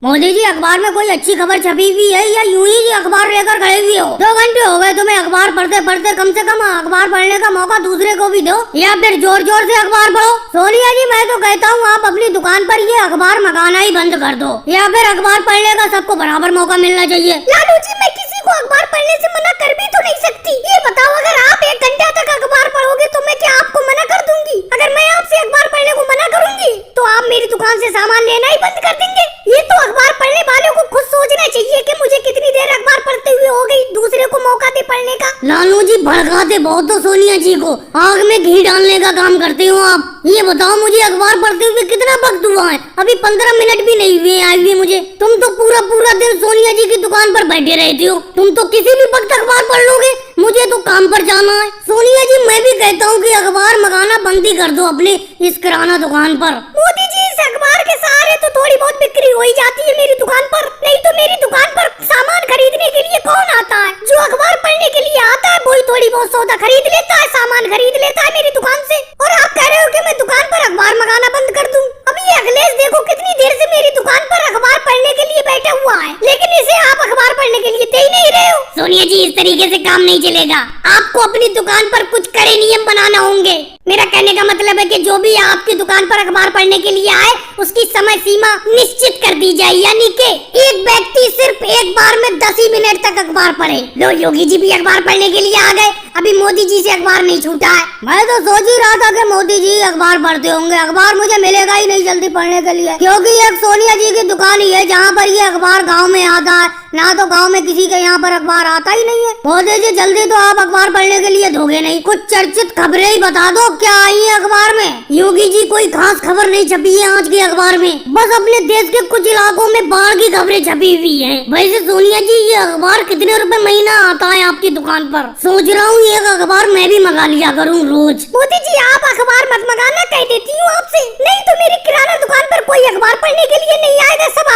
मोदी जी, अखबार में कोई अच्छी खबर छपी हुई है या यूं ही जी अखबार लेकर खड़े हुए हो? 2 घंटे हो गए तुम्हें अखबार पढ़ते पढ़ते, कम से कम अखबार पढ़ने का मौका दूसरे को भी दो, या फिर जोर जोर से अखबार पढ़ो। सोनिया जी, मैं तो कहता हूँ आप अपनी दुकान पर ये अखबार मंगाना ही बंद कर दो, या फिर अखबार पढ़ने का सबको बराबर मौका मिलना चाहिए। लालू जी, मैं किसी को अखबार पढ़ने से मना कर भी तो नहीं सकती। ये बताओ, अगर आप 1 घंटा तक अखबार पढ़ोगे तो मैं क्या आपको मना कर दूंगी? अगर मैं आपसे अखबार पढ़ने को मना करूंगी तो आप मेरी दुकान से सामान लेना ही बंद कर देंगे। ये तो अखबार पढ़ने वालों को खुद सोचना चाहिए कि मुझे कितनी देर अखबार पढ़ते हुए हो गई, दूसरे को मौका दे पढ़ने का। लालू जी, भड़काते बहुत तो सोनिया जी को, आग में घी डालने का काम करते हो आप। ये बताओ मुझे, अखबार पढ़ते हुए कितना वक्त हुआ है? अभी 15 मिनट भी नहीं हुए आए हुए मुझे। तुम तो पूरा पूरा दिन सोनिया जी की दुकान पर बैठे रहते हो, तुम तो किसी भी वक्त अखबार पढ़ लोगे। मुझे तो काम पर जाना है। सोनिया जी, मैं भी कहता हूँ कि अखबार मंगाना बंद ही कर दो अपने इस किराना दुकान पर। मोदी जी, इस अखबार के सहारे तो थोड़ी बहुत बिक्री हो ही जाती है मेरी दुकान पर, नहीं तो मेरी दुकान पर सामान खरीदने के लिए कौन आता है? जो अखबार पढ़ने के लिए आता है वही थोड़ी बहुत सौदा खरीद लेता है, सामान खरीद लेता है मेरी दुकान से। और आप कह रहे हो कि मैं दुकान पर अखबार मंगाना बंद कर दूं? अभी ये अखिलेश देखो कितनी देर से मेरी दुकान पर अखबार पढ़ने के लिए बैठा हुआ है, लेकिन इसे आप अखबार पढ़ने के लिए दे ही नहीं रहे हो। सोनिया जी, इस तरीके से काम नहीं चलेगा। आपको अपनी दुकान पर कुछ कड़े नियम बनाना होंगे। मेरा कहने का मतलब है कि जो भी आपकी दुकान पर अखबार पढ़ने के लिए आए उसकी समय सीमा निश्चित कर दी जाए, यानी कि एक व्यक्ति सिर्फ एक बार में 10 ही मिनट तक अखबार पढ़े। लो, योगी जी भी अखबार पढ़ने के लिए आ गए, अभी मोदी जी से अखबार नहीं छूटा है। मैं तो सोच ही रहा था कि मोदी जी अखबार पढ़ते होंगे, अखबार मुझे मिलेगा ही नहीं जल्दी पढ़ने के लिए, क्योंकि एक सोनिया जी की दुकान ही है जहाँ पर ये अखबार गाँव में आता है, ना तो गाँव में किसी के यहाँ पर अखबार आता ही नहीं है। मोदी जी, जल्दी तो आप अखबार पढ़ने के लिए दोगे नहीं, कुछ चर्चित खबरें ही बता दो क्या आई है अखबार में। योगी जी, कोई खास खबर नहीं छपी है आज के अखबार में, बस अपने देश के कुछ इलाकों में बाढ़ की खबरें छपी हुई हैं। वैसे सोनिया जी, ये अखबार कितने रुपए महीना आता है आपकी दुकान पर? सोच रहा हूँ एक अखबार मैं भी मंगा लिया करूँ रोज। मोदी जी, आप अखबार मत मंगाना, कह देती हूँ आपसे, नहीं तो मेरी किराना दुकान पर कोई अखबार पढ़ने के लिए नहीं आएगा, सब